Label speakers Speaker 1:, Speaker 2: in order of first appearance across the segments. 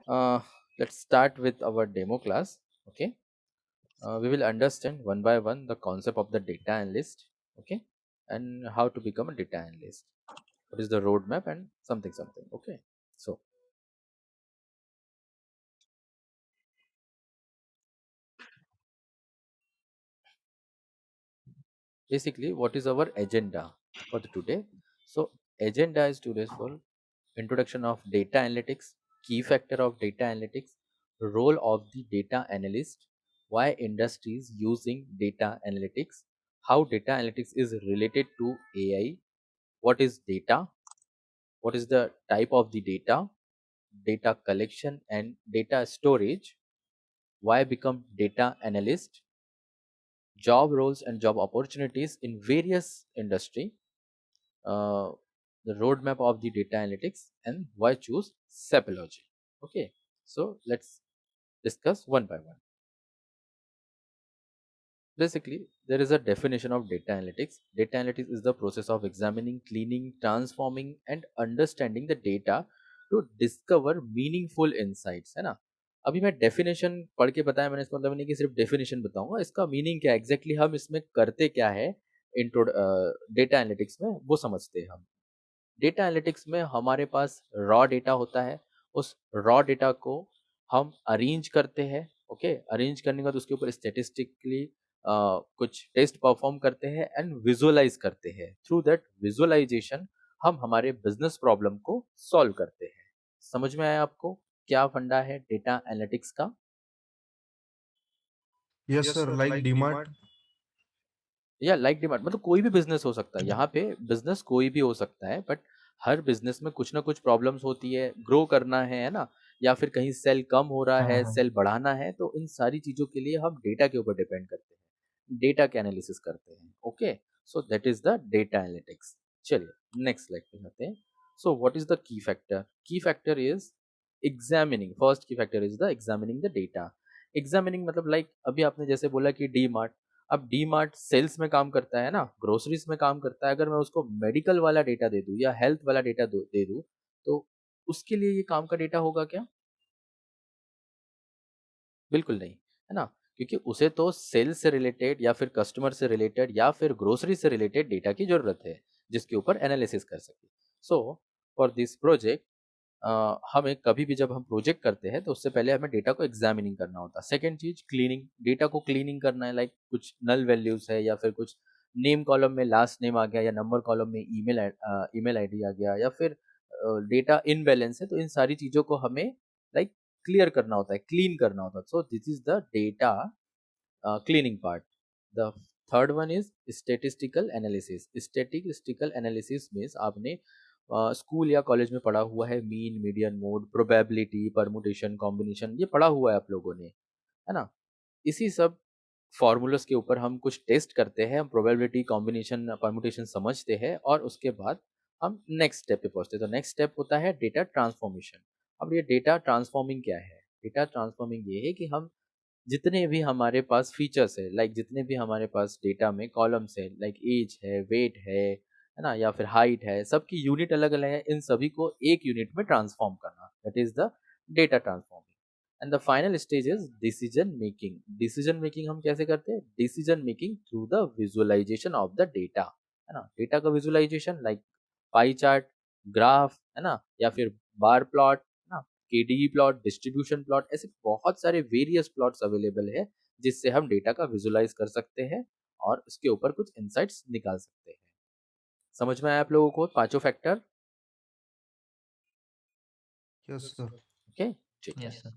Speaker 1: Uh, let's start with our demo class. Okay. We will understand one by one the concept of the data analyst. Okay. And how to become a data analyst. What is the roadmap and something something. Okay. So basically, what is our agenda for the today? So agenda is today's for introduction of data analytics, key factor of data analytics, role of the data analyst, why industries using data analytics, how data analytics is related to AI, what is data, what is the type of the data, data collection and data storage, why become data analyst, job roles and job opportunities in various industry, uh, the roadmap of the data analytics, and why choose Sapology. Okay, so let's discuss one by one. Basically, there is a definition of data analytics. Data analytics is the process of examining, cleaning, transforming, and understanding the data to discover meaningful insights, है ना? अभी मैं definition पढ़ के बताया मैंने, इसका मतलब नहीं कि सिर्फ डेफिनेशन बताऊंगा, इसका मीनिंग क्या एग्जैक्टली हम इसमें करते क्या है इंट्रो डेटा एनालिटिक्स में वो समझते हैं हम। डेटा एनालिटिक्स में हमारे पास रॉ डेटा होता है, उस रॉ डेटा को हम अरेंज करते हैं। ओके, अरेंज करने के बाद उसके ऊपर स्टेटिस्टिकली कुछ टेस्ट परफॉर्म करते हैं एंड विजुअलाइज करते हैं। थ्रू दैट विजुअलाइजेशन हम हमारे बिजनेस प्रॉब्लम को सॉल्व करते हैं। समझ में आया आपको क्या फंडा है डेटा एनालिटिक्स का?
Speaker 2: Yes, sir. Like DMart.
Speaker 1: या लाइक डिमांड मतलब कोई भी बिजनेस हो सकता है, यहाँ पे बिजनेस कोई भी हो सकता है, बट हर बिजनेस में कुछ ना कुछ प्रॉब्लम्स होती है, ग्रो करना है ना, या फिर कहीं सेल कम हो रहा
Speaker 2: हाँ
Speaker 1: है,
Speaker 2: हाँ।
Speaker 1: सेल बढ़ाना है, तो इन सारी चीजों के लिए हम डेटा के ऊपर डिपेंड करते हैं, डेटा के एनालिसिस करते हैं। Okay, so that is the data analytics. चलिए नेक्स्ट स्लाइड पे जाते हैं। So what is the key factor? की फैक्टर इज एग्जामिनिंग, फर्स्ट की factor is the examining the data. Examining मतलब लाइक अभी आपने जैसे बोला कि डी मार्ट, अब डी मार्ट सेल्स में काम करता है ना, ग्रोसरीज में काम करता है, अगर मैं उसको मेडिकल वाला डेटा दे दूं या हेल्थ वाला डेटा दे दूं, तो उसके लिए ये काम का डेटा होगा क्या? बिल्कुल नहीं, है ना, क्योंकि उसे तो सेल्स से रिलेटेड या फिर कस्टमर से रिलेटेड या फिर ग्रोसरी से रिलेटेड डेटा की जरूरत है जिसके ऊपर एनालिसिस कर सके। सो फॉर दिस प्रोजेक्ट, हमें कभी भी जब हम प्रोजेक्ट करते हैं तो उससे पहले हमें डेटा को एग्जामिनिंग करना होता है। सेकेंड चीज क्लीनिंग, डेटा को क्लीनिंग करना है, लाइक कुछ नल वैल्यूज है या फिर कुछ नेम कॉलम में लास्ट नेम आ गया या नंबर कॉलम में ईमेल आईडी आ गया या फिर डेटा इनबैलेंस है, तो इन सारी चीजों को हमें लाइक क्लियर करना होता है, क्लीन करना होता है। सो this is the data cleaning part. The third one is statistical analysis. Statistical analysis means आपने स्कूल या कॉलेज में पढ़ा हुआ है, mean, median, mode, probability, permutation, combination, ये पढ़ा हुआ है आप लोगों ने, है ना? इसी सब फॉर्मूलास के ऊपर हम कुछ टेस्ट करते हैं, हम प्रोबेबिलिटी, कॉम्बिनेशन, परमुटेशन समझते हैं और उसके बाद हम नेक्स्ट स्टेप पे पहुंचते हैं। तो नेक्स्ट स्टेप होता है डेटा ट्रांसफॉर्मेशन। अब ये डेटा ट्रांसफॉर्मिंग क्या है? डेटा ट्रांसफॉर्मिंग ये है कि हम जितने भी हमारे पास फीचर्स है, लाइक जितने भी हमारे पास डेटा में कॉलम्स है, लाइक एज है, वेट है ना, या फिर हाइट है, सबकी यूनिट अलग अलग है, इन सभी को एक यूनिट में ट्रांसफॉर्म करना, that is the data transforming. And the final stage is decision making. Decision making हम कैसे करते हैं? Decision making through the visualisation of the data, है ना, डेटा का visualisation like pie chart, graph, है ना, या फिर बार प्लॉट, है ना, केडीई प्लॉट, डिस्ट्रीब्यूशन प्लॉट, ऐसे बहुत सारे वेरियस प्लॉट्स अवेलेबल है जिससे हम डेटा का विजुलाइज कर सकते हैं और उसके ऊपर कुछ इंसाइट्स निकाल सकते हैं। समझ में आया आप लोगों को पांचों फैक्टर?
Speaker 2: Yes, sir.
Speaker 1: ओके, ठीक है।
Speaker 3: Yes sir.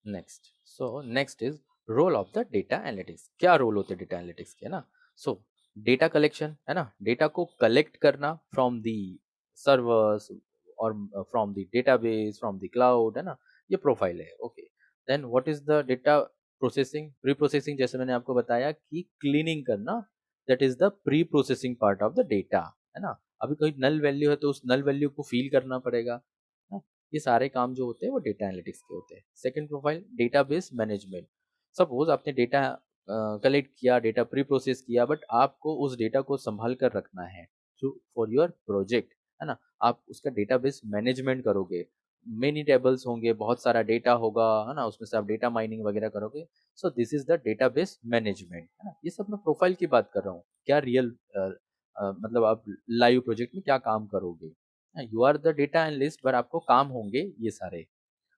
Speaker 1: Next, so next is role of the data analytics. क्या रोल होते हैं डेटा एनालिटिक्स के, है ना? सो डेटा कलेक्शन, है ना, डेटा को कलेक्ट करना फ्रॉम दी सर्वर्स और from the database, from the cloud, है ना, ये प्रोफाइल है। Okay, then what is the data processing? Pre processing, जैसे मैंने आपको बताया कि क्लीनिंग करना, that is the pre processing part of the data, है ना। अभी कोई नल वैल्यू है तो उस नल वैल्यू को फील करना पड़ेगा, है? ये सारे काम जो होते हैं वो डेटा एनालिटिक्स के होते हैं। Second profile database management. Suppose आपने डेटा कलेक्ट किया, डेटा प्री प्रोसेस किया, बट आपको उस डेटा को संभाल कर रखना है फॉर योर प्रोजेक्ट, है ना, आप उसका डेटाबेस मैनेजमेंट करोगे। मेनी टेबल्स होंगे, बहुत सारा डेटा होगा, है ना, उसमें से आप डेटा माइनिंग वगैरह करोगे। सो this is the database management, है ना। ये सब मैं प्रोफाइल की बात कर रहा हूँ, क्या रियल मतलब आप लाइव प्रोजेक्ट में क्या काम करोगे। You are the data analyst, पर आपको काम होंगे ये सारे।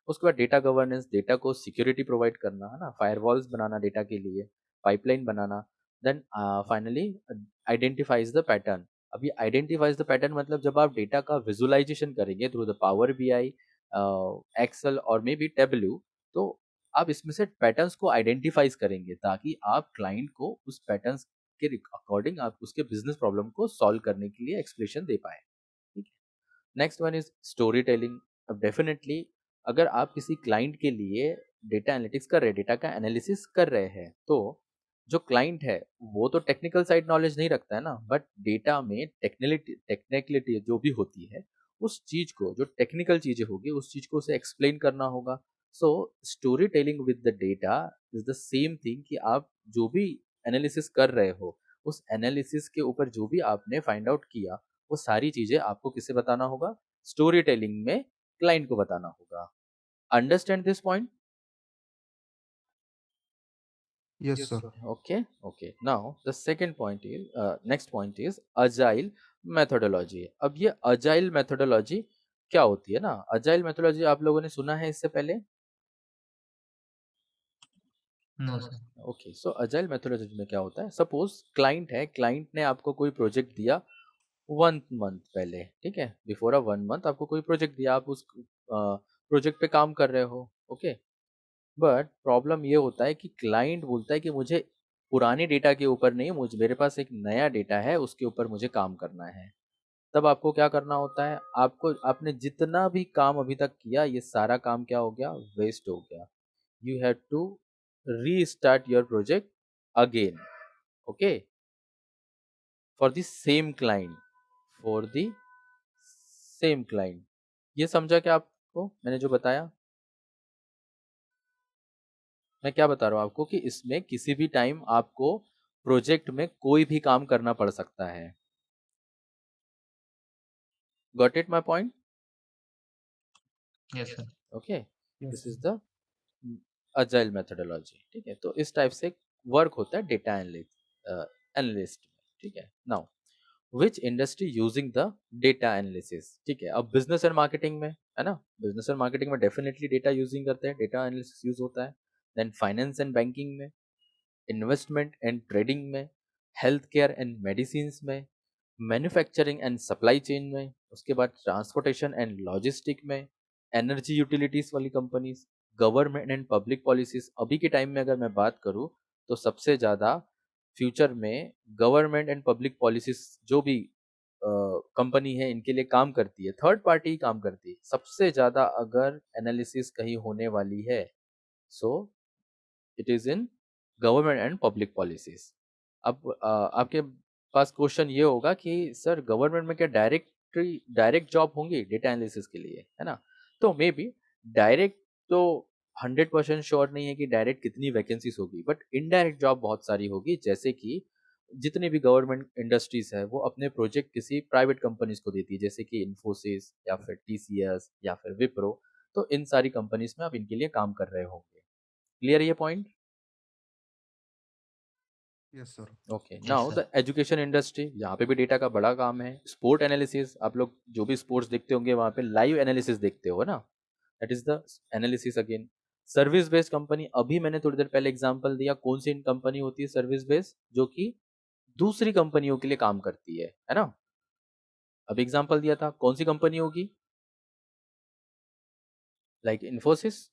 Speaker 1: उसके बाद डेटा गवर्नेंस, डेटा को सिक्योरिटी प्रोवाइड करना, है ना, फायरवॉल्स बनाना डेटा के लिए, पाइपलाइन बनाना। Then finally identifies the pattern. अभी आइडेंटिफाइज द पैटर्न मतलब जब आप डेटा का विजुअलाइजेशन करेंगे through the power BI, Excel और मे बी टेबल्यू, तो आप इसमें से पैटर्न्स को आइडेंटिफाइज करेंगे ताकि आप क्लाइंट को उस पैटर्न्स के अकॉर्डिंग आप उसके बिजनेस प्रॉब्लम को सॉल्व करने के लिए एक्सप्लेनेशन दे पाए। ठीक है। Next one is story telling. अब डेफिनेटली अगर आप किसी क्लाइंट के लिए डेटा एनालिटिक्स कर रहे हैं, डेटा का एनालिसिस कर रहे हैं, तो जो क्लाइंट है वो तो टेक्निकल साइड नॉलेज नहीं रखता है ना, बट डेटा में टेक्निकलिटी जो भी होती है, उस चीज को, जो टेक्निकल चीजें होगी उस चीज को उसे एक्सप्लेन करना होगा। So story telling with the data is the same thing कि आप जो भी एनालिसिस कर रहे हो, उस एनालिसिस के ऊपर जो भी आपने फाइंड आउट किया, वो सारी चीजें आपको किसे बताना होगा, स्टोरी टेलिंग में क्लाइंट को बताना होगा। Understand this point?
Speaker 2: Yes, sir.
Speaker 1: Okay, okay. Now the second point is, next point is agile methodology. अब ये agile methodology क्या होती है ना, agile methodology आप लोगों ने सुना है इससे पहले?
Speaker 3: No sir.
Speaker 1: Okay, so agile methodology में क्या होता है, सपोज क्लाइंट है, क्लाइंट ने आपको कोई प्रोजेक्ट दिया 1 मंथ पहले, ठीक है, बिफोर अ 1 मंथ आपको कोई प्रोजेक्ट दिया, आप उस प्रोजेक्ट पे काम कर रहे हो, ओके। बट प्रॉब्लम ये होता है कि क्लाइंट बोलता है कि मुझे पुराने डेटा के ऊपर नहीं, मुझे मेरे पास एक नया डेटा है उसके ऊपर मुझे काम करना है। तब आपको क्या करना होता है, आपको आपने जितना भी काम अभी तक किया ये सारा काम क्या हो गया, वेस्ट हो गया। You have to restart your project again, okay, for the same client, for the same client. ये समझा क्या आपको मैंने जो बताया? मैं क्या बता रहा हूँ आपको कि इसमें किसी भी टाइम आपको प्रोजेक्ट में कोई भी काम करना पड़ सकता है। Got it my point?
Speaker 3: Yes sir.
Speaker 1: Okay,
Speaker 2: Yes,
Speaker 1: this
Speaker 2: sir.
Speaker 1: Is the agile methodology. ठीक है, तो इस टाइप से वर्क होता है डेटा एनालिस्ट में। ठीक है, now which industry using the data analysis? ठीक है, अब बिजनेस एंड मार्केटिंग में, है ना, बिजनेस एंड मार्केटिंग में डेफिनेटली डेटा यूजिंग करते हैं, डेटा एनालिसिस यूज होता है। देन फाइनेंस एंड बैंकिंग में, इन्वेस्टमेंट एंड ट्रेडिंग में, हेल्थ केयर एंड मेडिसिन में, मैन्युफैक्चरिंग एंड सप्लाई चेन में, उसके बाद ट्रांसपोर्टेशन एंड लॉजिस्टिक में, एनर्जी यूटिलिटीज वाली companies, government and public policies. अभी के टाइम में अगर मैं बात करूं तो सबसे ज़्यादा फ्यूचर में गवर्नमेंट एंड पब्लिक पॉलिसीज जो भी कंपनी है इनके लिए काम करती है, थर्ड पार्टी ही काम करती है सबसे ज़्यादा। अगर एनालिसिस कहीं होने वाली है, so it is in government and public policies. अब आपके पास क्वेश्चन ये होगा कि सर गवर्नमेंट में क्या डायरेक्ट जॉब होंगी डेटा एनालिसिस के लिए, है ना? तो मे बी डायरेक्ट तो 100% श्योर नहीं है कि डायरेक्ट कितनी वैकेंसीज होगी, बट इनडायरेक्ट जॉब बहुत सारी होगी। जैसे कि जितनी भी गवर्नमेंट इंडस्ट्रीज है वो अपने प्रोजेक्ट किसी प्राइवेट कंपनीज को देती है, जैसे कि इन्फोसिस या फिर टीसीएस या फिर विप्रो। तो इन सारी कंपनीज में आप इनके लिए काम कर रहे होंगे। क्लियर ये point?
Speaker 2: Yes, sir.
Speaker 1: Okay,
Speaker 3: yes
Speaker 1: now the
Speaker 3: sir.
Speaker 1: Education industry, यहाँ पे भी डेटा का बड़ा काम है। स्पोर्ट एनालिसिस, आप लोग जो भी स्पोर्ट्स देखते होंगे वहाँ पे लाइव एनालिसिस देखते हो ना, that is the analysis again. Service based company, अभी मैंने थोड़ी देर पहले एग्जांपल दिया, कौन सी कंपनी होती है सर्विस बेस्ड, जो कि दूसरी कंपनियों के लिए काम करती है ना। अभी एग्जांपल दिया था, कौन सी कंपनी होगी, लाइक इन्फोसिस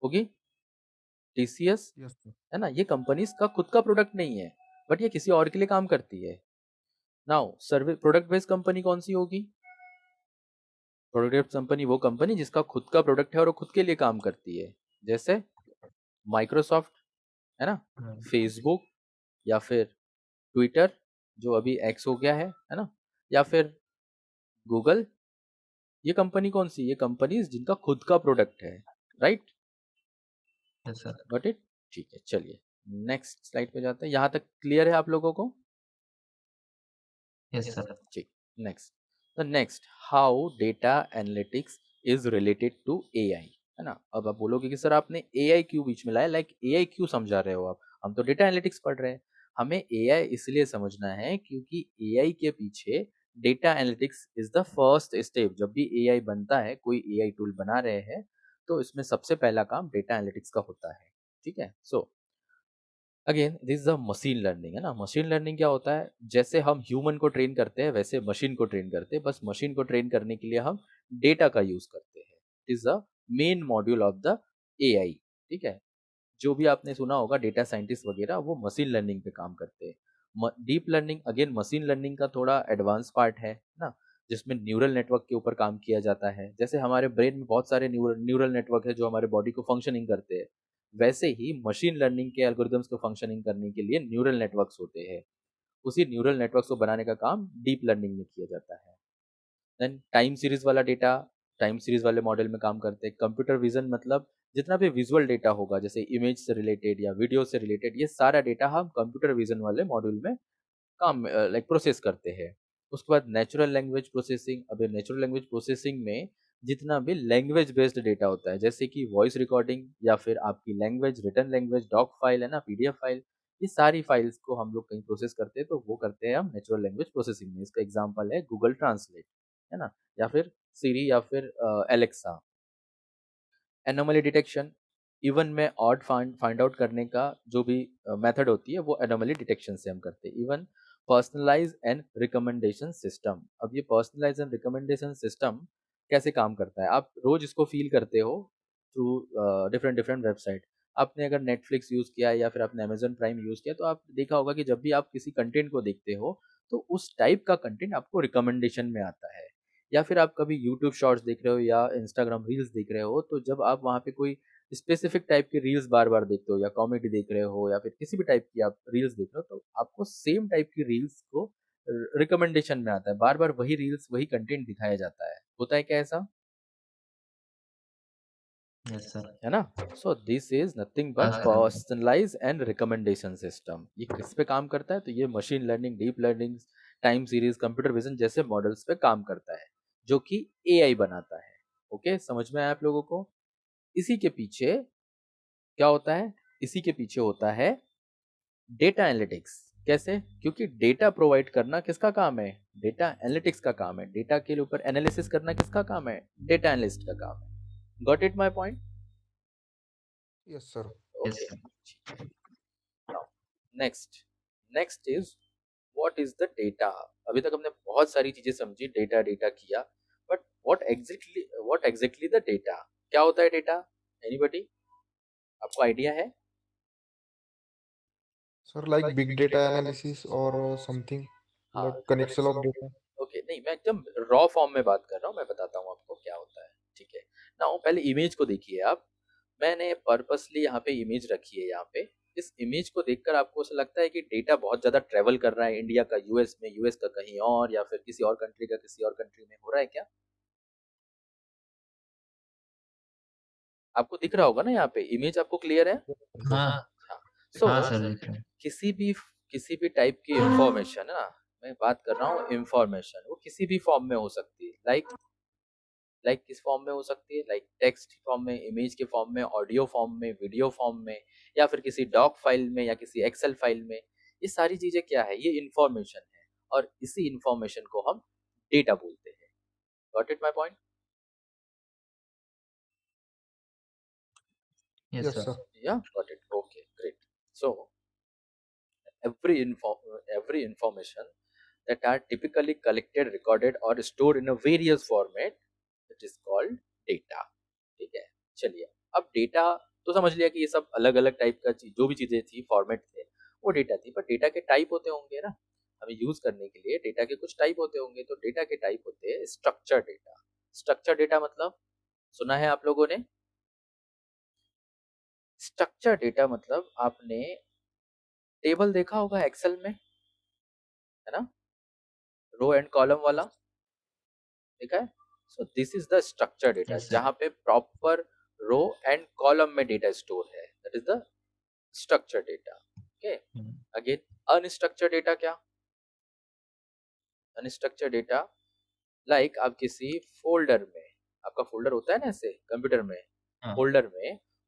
Speaker 1: होगी, टीसीएस,
Speaker 2: Yes, sir.
Speaker 1: है ना। ये कंपनीज का खुद का प्रोडक्ट नहीं है, बट ये किसी और के लिए काम करती है। Now service product based company कौन सी होगी? प्रोडक्ट कंपनी वो कंपनी जिसका खुद का प्रोडक्ट है और वो खुद के लिए काम करती है, जैसे माइक्रोसॉफ्ट, है ना, फेसबुक, या फिर ट्विटर जो अभी एक्स हो गया है ना, या फिर गूगल। ये कंपनी कौन सी? ये कंपनी जिनका खुद का प्रोडक्ट है, right?
Speaker 3: Yes sir.
Speaker 1: Got it? ठीक है, चलिए नेक्स्ट स्लाइड पे जाते हैं। यहाँ तक क्लियर है आप लोगों को?
Speaker 3: Yes sir.
Speaker 1: ठीक, next, the next, how data analytics is related to AI, है ना। अब आप बोलोगे कि सर आपने एआई क्यों बीच में लाया, लाइक एआई क्यों समझा रहे हो आप, हम तो डेटा एनालिटिक्स पढ़ रहे हैं। हमें एआई इसलिए समझना है क्योंकि एआई के पीछे data analytics is the first step. जब भी एआई बनता है, कोई एआई टूल बना रहे हैं, तो इसमें सबसे पहला काम डेटा एनालिटिक्स का होता है। ठीक है। So again this is a machine learning, है ना। मशीन लर्निंग क्या होता है, जैसे हम ह्यूमन को ट्रेन करते हैं वैसे मशीन को ट्रेन करते हैं, बस मशीन को ट्रेन करने के लिए हम डेटा का यूज करते हैं। It is the main module of the AI. ठीक है। जो भी आपने सुना होगा डेटा साइंटिस्ट वगैरह, वो मशीन लर्निंग पे काम करते हैं। Deep learning again machine learning का थोड़ा एडवांस पार्ट है ना, जिसमें न्यूरल नेटवर्क के ऊपर काम किया जाता है। जैसे हमारे ब्रेन में बहुत सारे न्यूरल नेटवर्क है जो हमारे बॉडी को फंक्शनिंग करते हैं, वैसे ही मशीन लर्निंग के एल्गोरिदम्स को फंक्शनिंग करने के लिए न्यूरल नेटवर्क्स होते हैं। उसी न्यूरल नेटवर्क्स को बनाने का काम डीप लर्निंग में किया जाता है। देन टाइम सीरीज वाला डेटा, टाइम सीरीज वाले मॉडल में काम करते हैं। कंप्यूटर विजन मतलब जितना भी विजुअल डेटा होगा, जैसे इमेज से रिलेटेड या वीडियो से रिलेटेड, ये सारा डेटा हम कंप्यूटर विजन वाले मॉड्यूल में काम लाइक प्रोसेस करते हैं। उसके बाद नेचुरल लैंग्वेज प्रोसेसिंग। अब नेचुरल लैंग्वेज प्रोसेसिंग में जितना भी लैंग्वेज बेस्ड डेटा होता है, जैसे कि वॉइस रिकॉर्डिंग या फिर आपकी language, written language, doc file, है ना, पीडीएफ फाइल, ये सारी फाइल्स को हम लोग कहीं प्रोसेस करते हैं, तो वो करते हैं हम नेचुरल लैंग्वेज प्रोसेसिंग में। इसका एग्जांपल है गूगल ट्रांसलेट, है ना, या फिर सीरी या फिर एलेक्सा। एनोमली डिटेक्शन, इवन में ऑड फाइंड आउट करने का जो भी मेथड होती है, वो एनोमली डिटेक्शन से हम करते हैं। Even personalize and recommendation system. अब ये पर्सनलाइज एंड रिकमेंडेशन सिस्टम कैसे काम करता है, आप रोज इसको फील करते हो थ्रू डिफरेंट डिफरेंट वेबसाइट। आपने अगर नेटफ्लिक्स यूज किया है या फिर आपने अमेजन प्राइम यूज किया, तो आप देखा होगा कि जब भी आप किसी कंटेंट को देखते हो, तो उस टाइप का कंटेंट आपको रिकमेंडेशन में आता है। या फिर आप कभी यूट्यूब शॉर्ट्स देख रहे हो या इंस्टाग्राम रील्स देख रहे हो, तो जब आप वहाँ पे कोई स्पेसिफिक टाइप की रील्स बार बार देखते हो, या कॉमेडी देख रहे हो, या फिर किसी भी टाइप की आप रील्स देख रहे हो, तो आपको सेम टाइप की रील्स को रिकमेंडेशन में आता है, बार बार वही रील्स वही कंटेंट दिखाया जाता है। होता है क्या ऐसा,
Speaker 3: यस सर।
Speaker 1: है ना। सो दिस इज नथिंग
Speaker 3: हाँ
Speaker 1: but
Speaker 3: sir.
Speaker 1: Personalize and recommendation system. ये किस पे काम करता है, तो ये machine learning, deep learning, time series, computer vision जैसे मॉडल्स पे काम करता है, जो कि एआई बनाता है। ओके, समझ में आया आप लोगों को। इसी के पीछे क्या होता है, इसी के पीछे होता है डेटा एनालिटिक्स। कैसे, क्योंकि डेटा प्रोवाइड करना किसका काम है, डेटा एनालिटिक्स का काम है। डेटा के ऊपर एनालिसिस करना किसका काम है, डेटा एनालिस्ट का काम है। Got it my point.
Speaker 2: Yes, sir.
Speaker 3: Yes
Speaker 1: okay.
Speaker 3: Sir.
Speaker 1: Now next, next is what is the data. अभी तक हमने बहुत सारी चीजें समझी, डेटा डेटा किया, but what exactly the data, क्या होता है डेटा, एनीबॉडी, आपको आइडिया है।
Speaker 2: Sir, like big data analysis or something
Speaker 1: हाँ,
Speaker 2: like connection of data.
Speaker 1: Okay, नहीं मैं एकदम रॉ फॉर्म में बात कर रहा हूँ, मैं बताता हूँ आपको क्या होता है। ठीक है ना, पहले इमेज को देखिए आप। मैंने पर्पसली यहाँ पे इमेज रखी है। यहाँ पे इस इमेज को देखकर आपको ऐसा लगता है कि डेटा बहुत ज्यादा ट्रेवल कर रहा है, इंडिया का यूएस में, यूएस का कहीं और, या फिर किसी और कंट्री का किसी और कंट्री में हो रहा है क्या, आपको दिख रहा होगा ना, यहाँ पे इमेज आपको क्लियर है।
Speaker 3: हाँ।
Speaker 1: हाँ। सो
Speaker 3: हाँ सर दिख रहा है।
Speaker 1: किसी भी किसी भी टाइप की इंफॉर्मेशन, है ना, मैं बात कर रहा हूँ इंफॉर्मेशन, वो किसी भी फॉर्म में हो सकती है। लाइक किस फॉर्म में हो सकती है, लाइक टेक्स्ट फॉर्म में, इमेज के फॉर्म में, ऑडियो फॉर्म में, वीडियो फॉर्म में, या फिर किसी डॉक फाइल में या किसी एक्सेल फाइल में। ये सारी चीजें क्या है, ये इंफॉर्मेशन है, और इसी इंफॉर्मेशन को हम डेटा बोलते हैं। Got it my point.
Speaker 3: Yes
Speaker 2: Yes,
Speaker 3: sir.
Speaker 2: sir.
Speaker 1: या got it, okay great. So every information that are typically collected, recorded or stored in a various format, it is called data। ठीक है। चलिए, अब data तो समझ लिया कि ये सब अलग अलग टाइप का चीज, जो भी चीजें थी, फॉर्मेट थे, वो डेटा थी। पर डेटा के टाइप होते होंगे ना, हमें यूज करने के लिए डेटा के कुछ टाइप होते होंगे। तो डेटा के टाइप होते हैं स्ट्रक्चर डेटा। स्ट्रक्चर डेटा मतलब, सुना है आप लोगों ने, स्ट्रक्चर डेटा मतलब आपने टेबल देखा होगा एक्सेल में, है ना, रो एंड कॉलम वाला, देखा है। सो this is the structure data,
Speaker 3: yes sir.
Speaker 1: जहां पे प्रॉपर रो एंड कॉलम में डेटा स्टोर है, that is the structure data. Okay. Again unstructured data क्या, अनस्ट्रक्चर डेटा लाइक आप किसी फोल्डर में आपका फोल्डर होता है ना ऐसे कंप्यूटर में,
Speaker 3: हाँ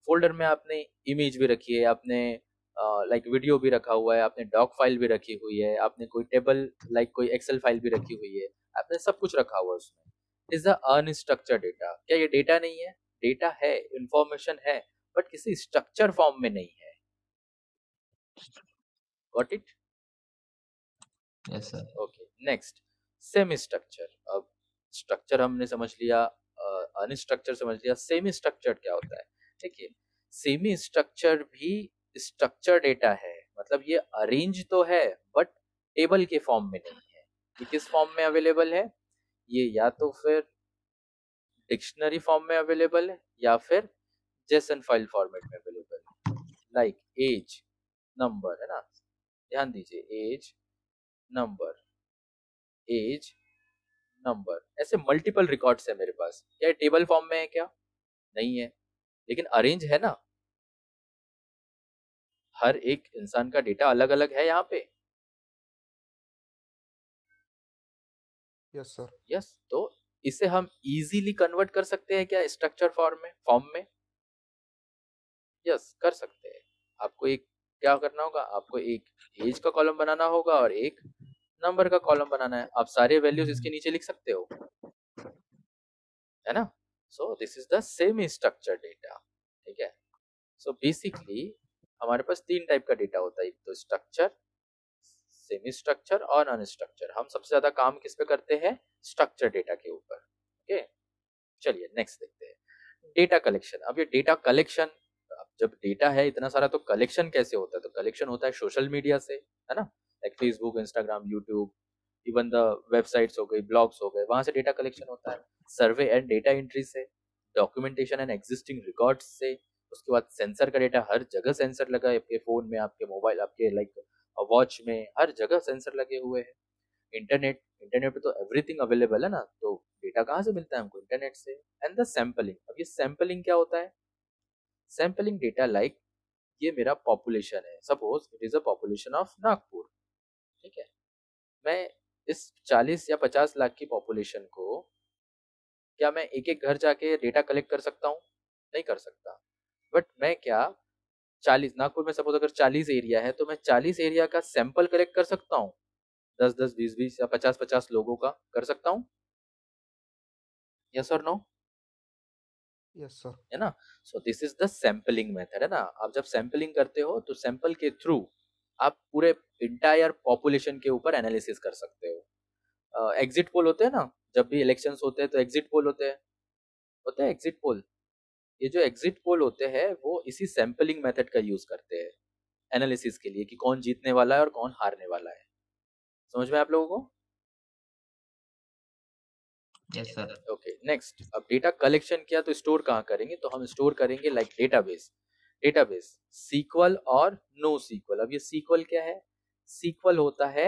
Speaker 1: फोल्डर में आपने इमेज भी रखी है, आपने लाइक वीडियो भी रखा हुआ है, आपने डॉक फाइल भी रखी हुई है, आपने कोई टेबल लाइक कोई एक्सेल फाइल भी रखी हुई है, आपने सब कुछ रखा हुआ है उसमें। Is the unstructured data. क्या ये डेटा नहीं है? डेटा है, इंफॉर्मेशन है, बट किसी स्ट्रक्चर फॉर्म में नहीं है। Got it?
Speaker 3: Yes sir
Speaker 1: okay, next, semi structure. अब स्ट्रक्चर हमने समझ लिया, अनस्ट्रक्चर समझ लिया, सेमी स्ट्रक्चर्ड क्या होता है? देखिए, सेमी स्ट्रक्चर भी स्ट्रक्चर डेटा है, मतलब ये अरेंज तो है बट टेबल के फॉर्म में नहीं है। ये किस फॉर्म में अवेलेबल है? ये या तो फिर डिक्शनरी फॉर्म में अवेलेबल है या फिर जेसन फाइल फॉर्मेट में अवेलेबल है। लाइक एज, नंबर, है ना, ध्यान दीजिए, एज, नंबर, एज, नंबर, ऐसे मल्टीपल रिकॉर्ड्स है मेरे पास। क्या ये टेबल फॉर्म में है? क्या नहीं है, लेकिन अरेंज है ना। हर एक इंसान का डेटा अलग अलग है यहाँ पे।
Speaker 2: Yes sir.
Speaker 1: यस, तो इसे हम इजीली कन्वर्ट कर सकते हैं क्या स्ट्रक्चर फॉर्म में? यस, कर सकते हैं। आपको एक क्या करना होगा, आपको एक एज का कॉलम बनाना होगा और एक नंबर का कॉलम बनाना है। आप सारे वैल्यूज इसके नीचे लिख सकते हो, है ना। So this is the same structure data. ठीक है, सो बेसिकली हमारे पास तीन टाइप का डेटा होता है, एक तो स्ट्रक्चर, सेमी स्ट्रक्चर और अनस्ट्रक्चर। हम सबसे ज्यादा काम किस पे करते हैं? स्ट्रक्चर डेटा के ऊपर। ओके, चलिए नेक्स्ट देखते हैं, डेटा कलेक्शन। अब ये डेटा कलेक्शन, जब डेटा है इतना सारा तो कलेक्शन कैसे होता है? तो कलेक्शन होता है सोशल मीडिया से, है ना, like Facebook, Instagram, YouTube, even the websites हो गई, ब्लॉग्स हो गए, वहां से डेटा कलेक्शन होता है। सर्वे एंड डेटा एंट्री से, डॉक्यूमेंटेशन एंड एग्जिस्टिंग रिकॉर्ड्स से, उसके बाद सेंसर का डेटा, हर जगह सेंसर लगा है, आपके फोन में, आपके मोबाइल, आपके लाइक वॉच में, हर जगह सेंसर लगे हुए हैं। इंटरनेट, इंटरनेट पे तो एवरीथिंग अवेलेबल है ना, तो डेटा कहाँ से मिलता है हमको? इंटरनेट से। And the sampling. अब ये सैम्पलिंग क्या होता है? सैम्पलिंग डेटा लाइक, ये मेरा पॉपुलेशन है, suppose it is a population of Nagpur. ठीक है, मैं इस 40 या 50 लाख की पॉपुलेशन को, क्या मैं एक एक घर जाके डेटा कलेक्ट कर सकता हूँ? नहीं कर सकता। बट मैं क्या 40 नागपुर में सपोज अगर 40 एरिया है तो मैं 40 एरिया का सैंपल कलेक्ट कर सकता हूँ, 10-10, 20-20 या 50-50 लोगों का कर सकता हूँ। यस और नो?
Speaker 2: Yes sir.
Speaker 1: है ना। So this is the sampling method, है ना। आप जब सैम्पलिंग करते हो तो सैंपल के थ्रू आप पूरे इंटायर पॉपुलेशन के ऊपर एनालिसिस कर सकते हो। एग्जिट पोल होते हैं ना, जब भी इलेक्शंस होते हैं तो एग्जिट पोल होते हैं एग्जिट पोल। ये जो एग्जिट पोल होते हैं वो इसी सैम्पलिंग मेथड का यूज करते हैं एनालिसिस के लिए, कि कौन जीतने वाला है और कौन हारने वाला है। समझ में आप लोगों को?
Speaker 3: यस सर
Speaker 1: ओके, नेक्स्ट, अब डेटा कलेक्शन किया तो स्टोर कहाँ करेंगे? तो हम स्टोर करेंगे लाइक डेटाबेस। डेटाबेस सीक्वल और नो सीक्वल। अब ये सीक्वल क्या है? सीक्वल होता है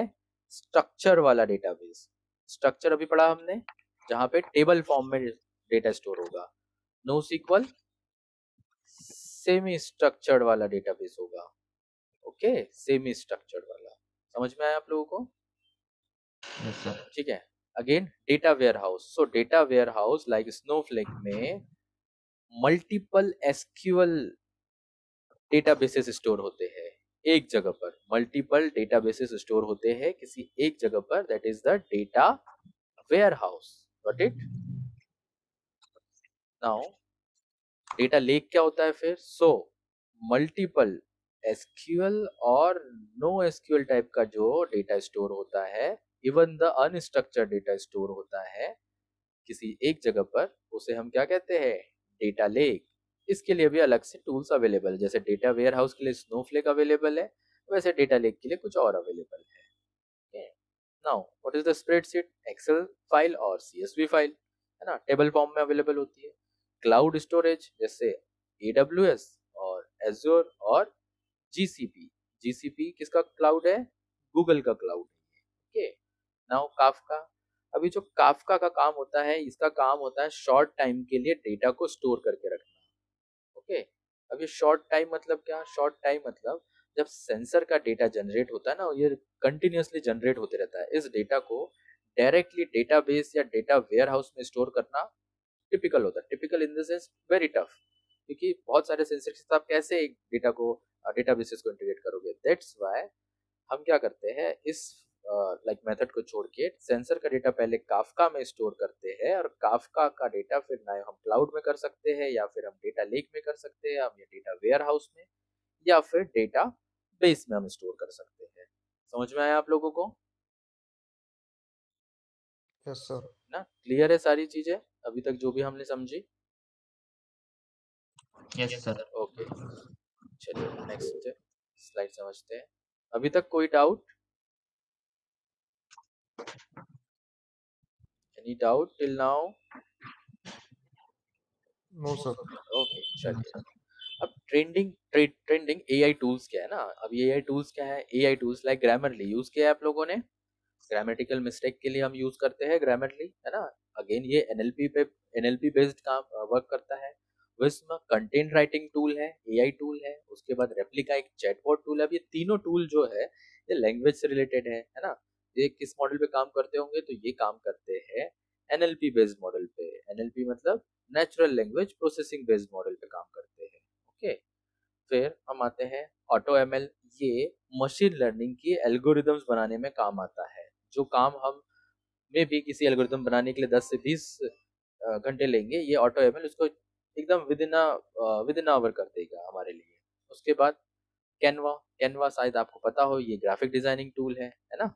Speaker 1: स्ट्रक्चर वाला डेटाबेस। स्ट्रक्चर अभी पढ़ा हमने, जहां पे टेबल फॉर्म में डेटा स्टोर होगा। नो सीक्वल सेमी स्ट्रक्चर्ड वाला डेटाबेस होगा। ओके, सेमी स्ट्रक्चर्ड वाला। समझ में आया आप लोगों को?
Speaker 3: यस सर
Speaker 1: ठीक है, again data warehouse. So data warehouse like Snowflake में मल्टीपल एसक्यूएल डेटाबेसेस स्टोर होते हैं एक जगह पर। मल्टीपल डेटाबेसेस स्टोर होते हैं किसी एक जगह पर, that is the data warehouse. Got it? Now data lake क्या होता है फिर? सो मल्टीपल एसक्यूएल और नो एसक्यूएल टाइप का जो डेटा स्टोर होता है, even the unstructured data store होता है किसी एक जगह पर, उसे हम क्या कहते हैं? Data lake. इसके लिए भी अलग से टूल्स अवेलेबल, जैसे डेटा वेयर हाउस के लिए स्नोफ्लेक अवेलेबल है, वैसे डेटा लेक के लिए कुछ और अवेलेबल है। Now what is the spreadsheet? Excel file और सीएसवी फाइल, है ना, टेबल फॉर्म में अवेलेबल होती है। क्लाउड स्टोरेज जैसे एडब्ल्यूएस और एज्योर और जीसीपी। जीसीपी किसका क्लाउड है? गूगल का क्लाउड है। Okay, now Kafka. अभी जो काफका का काम होता है, इसका काम होता है शॉर्ट टाइम के लिए डेटा को स्टोर करके रखना। ओके, अब ये शॉर्ट टाइम मतलब क्या? शॉर्ट टाइम मतलब जब सेंसर का डेटा जनरेट होता है ना, ये कंटिन्यूअसली जनरेट होते रहता है। इस डेटा को डायरेक्टली डेटाबेस या डेटा वेयर हाउस में स्टोर करना टिपिकल होता है। Typical in the sense very tough, क्योंकि बहुत सारे सेंसर के साथ आप कैसे एक डेटा को डेटाबेसेस को इंटीग्रेट करोगे। दैट्स व्हाई हम क्या करते हैं, इस लाइक मेथड को छोड़ के सेंसर का डेटा पहले काफका में स्टोर करते हैं, और काफका का डेटा फिर ना हम क्लाउड में कर सकते हैं, या फिर हम डेटा लेक में कर सकते हैं, हम या डेटा वेयर हाउस में, या फिर डेटा बेस में हम स्टोर कर सकते हैं। समझ में आया आप लोगों को
Speaker 2: Yes, sir.
Speaker 1: ना? क्लियर है सारी चीजें अभी तक जो भी हमने समझी?
Speaker 3: Yes, sir.
Speaker 1: ओके, चलिए नेक्स्ट स्लाइड समझते हैं। अभी तक कोई doubt? Any doubt till now?
Speaker 2: No, sir.
Speaker 1: Okay, चलिए। अब ट्रेंडिंग एआई टूल्स क्या है ना? अब एआई टूल्स क्या है? AI tools like Grammarly use किया है आप लोगों ने। ग्रामेटिकल मिस्टेक के लिए हम यूज करते हैं ग्रामरली, है ना? अगेन ये एनएलपी बेस्ड काम वर्क करता है। विस्म कंटेंट राइटिंग टूल है, एआई टूल है। उसके बाद रेप्लिका एक चैटबॉट टूल है। अब ये तीनों टूल जो है ये लैंग्वेज से रिलेटेड है ना? ये किस मॉडल पे काम करते होंगे? तो ये काम करते हैं एनएलपी बेस्ड मॉडल पे। एनएलपी मतलब natural language processing based model पे काम करते हैं। ओके, फिर हम आते हैं ऑटो एमएल। ये मशीन लर्निंग की एल्गोरिदम्स बनाने में काम आता है। जो काम हम में भी किसी एल्गोरिदम बनाने के लिए 10 से 20 घंटे लेंगे, ये ऑटो एमएल उसको एकदम विद इन आवर कर देगा हमारे लिए। उसके बाद कैनवा। कैनवा शायद आपको पता हो, ये ग्राफिक डिजाइनिंग टूल है ना?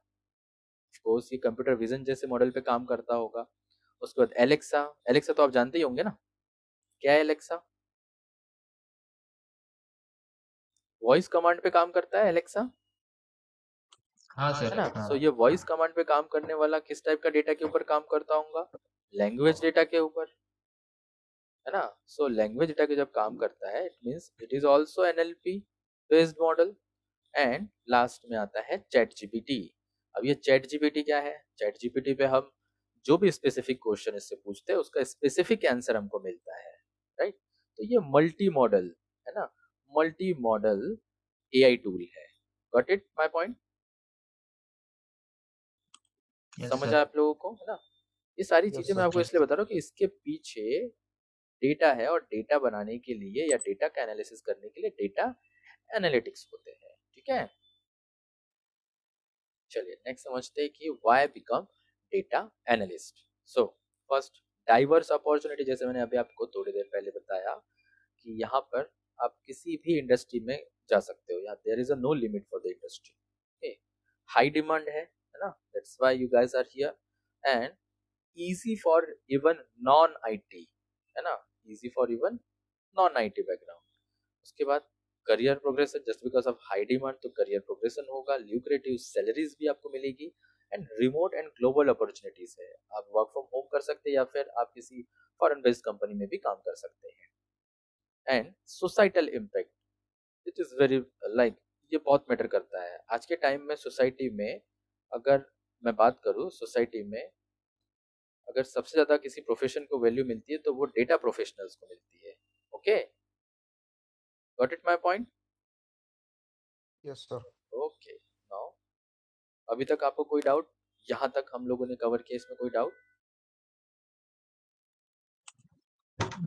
Speaker 1: कोर्स ये कंप्यूटर विजन जैसे मॉडल पे काम करता होगा। उसके बाद एलेक्सा। एलेक्सा तो आप जानते ही होंगे ना, क्या है एलेक्सा? वॉइस कमांड पे काम करता है एलेक्सा,
Speaker 3: हाँ सर,
Speaker 1: है ना?
Speaker 3: हाँ।
Speaker 1: सो ये वॉइस कमांड पे काम करने वाला किस टाइप का डेटा के ऊपर काम करता होगा? लैंग्वेज डेटा के ऊपर, है ना? सो लैंग्वेज डेटा के जब काम करता है, it means it is also NLP based model. And last में आता है चैट जीपीटी। अब ये चैट जीपीटी क्या है? चैट जीपीटी पे हम जो भी स्पेसिफिक क्वेश्चन इससे पूछते हैं उसका स्पेसिफिक आंसर हमको मिलता है, राइट? तो ये मल्टी मॉडल, है ना? मल्टी मॉडल एआई टूल है। Got it my point?
Speaker 3: Yes
Speaker 1: समझ
Speaker 3: सर।
Speaker 1: आया आप लोगों को, है ना? ये सारी
Speaker 2: Yes,
Speaker 1: चीजें मैं
Speaker 2: sir.
Speaker 1: आपको इसलिए बता रहा हूँ कि इसके पीछे डेटा है, और डेटा बनाने के लिए या डेटा का एनालिसिस करने के लिए डेटा एनालिटिक्स होते हैं। ठीक है, चलिए नेक्स्ट समझते हैं कि why become data analyst. So first, diverse opportunity. जैसे मैंने अभी आपको थोड़ी देर पहले बताया कि यहाँ पर आप किसी भी इंडस्ट्री में जा सकते हो, या there is a no limit for the industry. Okay, high demand है ना? That's why you guys are here. And easy for even non IT, है ना? Easy for even non IT background. उसके बाद career progression. Just because of high demand तो career progression होगा, lucrative salaries भी आपको मिलेगी, and remote and global opportunities है। आप वर्क फ्रॉम होम कर सकते हैं, या फिर आप किसी फॉरेन बेस्ड कंपनी में भी काम कर सकते हैं। And societal impact, it is very like, ये बहुत मैटर करता है आज के टाइम में सोसाइटी में। अगर मैं बात करूँ सोसाइटी में, अगर सबसे ज्यादा किसी प्रोफेशन को वैल्यू मिलती है तो वो डेटा प्रोफेशनल्स को मिलती है। Okay, got it my point?
Speaker 2: Yes, sir.
Speaker 1: Okay, now अभी तक आपको कोई डाउट? यहाँ तक हम लोगों ने कवर किया, इसमें कोई डाउट?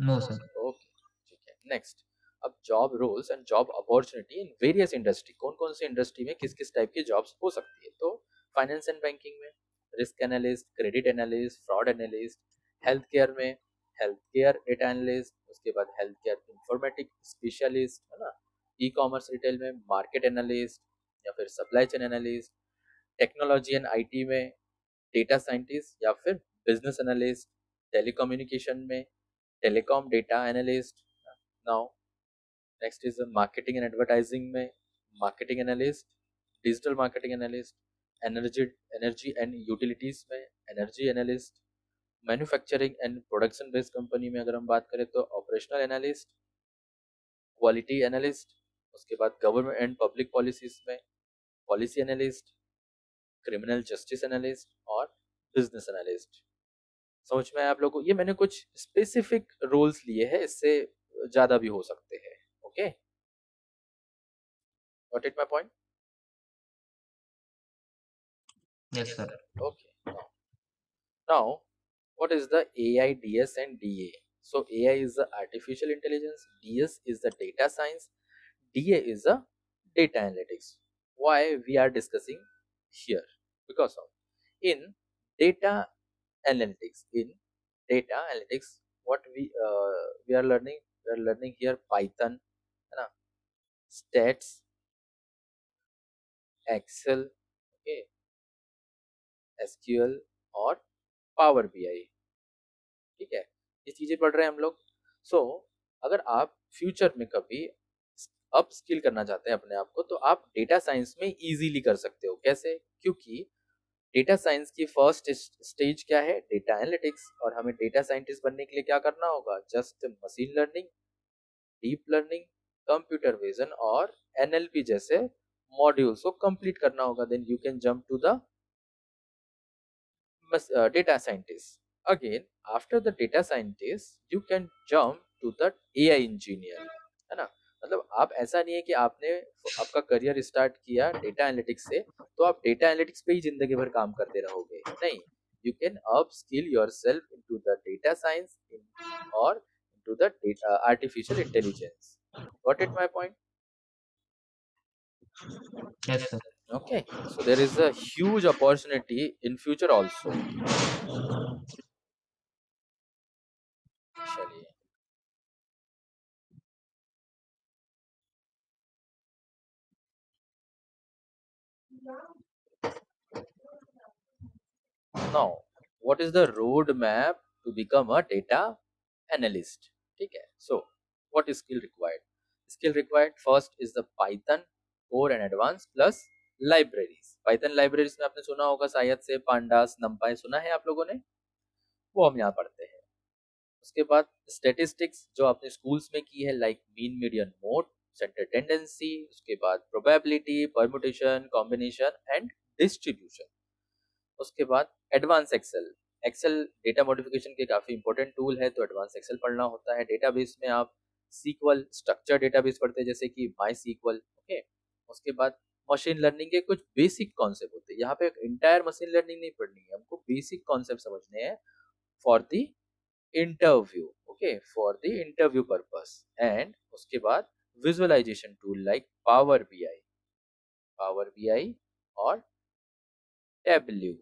Speaker 3: No sir.
Speaker 1: ओके, ठीक है। नेक्स्ट, अब job roles and job opportunity in various industry. कौन कौन सी इंडस्ट्री में किस किस टाइप की जॉब्स हो सकती है? तो फाइनेंस एंड बैंकिंग में risk analyst, credit analyst, fraud analyst. Health care में हेल्थ केयर डेटा एनालिस्ट। उसके बाद हेल्थ केयर इंफॉर्मेटिक स्पेशलिस्ट, है ना? ई कॉमर्स रिटेल में मार्केट एनालिस्ट, या फिर supply chain analyst. Technology and IT में डेटा साइंटिस्ट या फिर बिजनेस एनालिस्ट। टेलीकम्युनिकेशन में telecom data analyst. Now next is marketing and advertising में marketing analyst, digital marketing analyst. Energy energy and utilities में energy analyst. Manufacturing and production based company में अगर हम बात करें तो ऑपरेशनल एनालिस्ट, क्वालिटी एनालिस्ट। उसके बाद गवर्नमेंट एंड पब्लिक पॉलिसीज में policy analyst, criminal justice analyst, और बिजनेस एनालिस्ट। समझ में आया आप लोगों को? ये मैंने कुछ स्पेसिफिक रोल्स लिए हैं, इससे ज्यादा भी हो सकते हैं। Okay, got it my point?
Speaker 3: Yes sir.
Speaker 1: Okay, now what is the AI, DS and DA? So AI is the artificial intelligence, DS is the data science, DA is the data analytics. Why we are discussing here? Because of in data in data analytics, what we are learning, here Python, है ना, stats, Excel, okay, SQL और Power BI, ठीक है, ये चीजें पढ़ रहे हैं हम लोग. सो अगर आप फ्यूचर में कभी अप स्किल करना चाहते हैं अपने आप को, तो आप डेटा साइंस में इजीली कर सकते हो. कैसे? क्योंकि डेटा साइंस की फर्स्ट स्टेज क्या है? Data analytics. और हमें डेटा साइंटिस्ट बनने के लिए क्या करना होगा? Just machine learning, deep learning, computer vision और एनएलपी जैसे मॉड्यूल्स को कंप्लीट करना होगा. Then you can jump to the data scientist. Again, after the data scientist, you can jump to the AI engineer, है ना. मतलब आप ऐसा नहीं है कि आपने आपका करियर स्टार्ट किया डेटा एनालिटिक्स से तो आप डेटा एनालिटिक्स पे ही जिंदगी भर काम करते रहोगे. नहीं, you can up skill your self into the data science और into the artificial intelligence. Got it my point?
Speaker 3: Yes, sir.
Speaker 1: Okay, so there is a huge opportunity in future also. चलिए, now what is the roadmap to become a data analyst? ठीक है. So what is skill required? Skill required first is the Python core and advanced plus libraries. Python libraries में आपने सुना होगा शायद से pandas, numpy सुना है आप लोगों ने, वो हम यहाँ पढ़ते हैं. उसके बाद स्टैटिस्टिक्स जो आपने स्कूल्स में की है, like mean, median, mode, centre tendency. उसके बाद probability, permutation, combination and distribution. उसके बाद advance Excel. Excel data modification के काफी इंपॉर्टेंट टूल है, तो एडवांस एक्सेल पढ़ना होता है. डेटाबेस में आप सीक्वल, स्ट्रक्चर डेटाबेस पढ़ते हैं जैसे कि माई सीक्वल. ओके. उसके बाद मशीन लर्निंग के कुछ बेसिक कॉन्सेप्ट होते हैं. यहाँ पे इंटायर मशीन लर्निंग नहीं पढ़नी है, हमको बेसिक कॉन्सेप्ट समझने हैं for the interview. Okay, for the interview purpose. And उसके बाद visualisation tool like Power BI और टेबल्यू.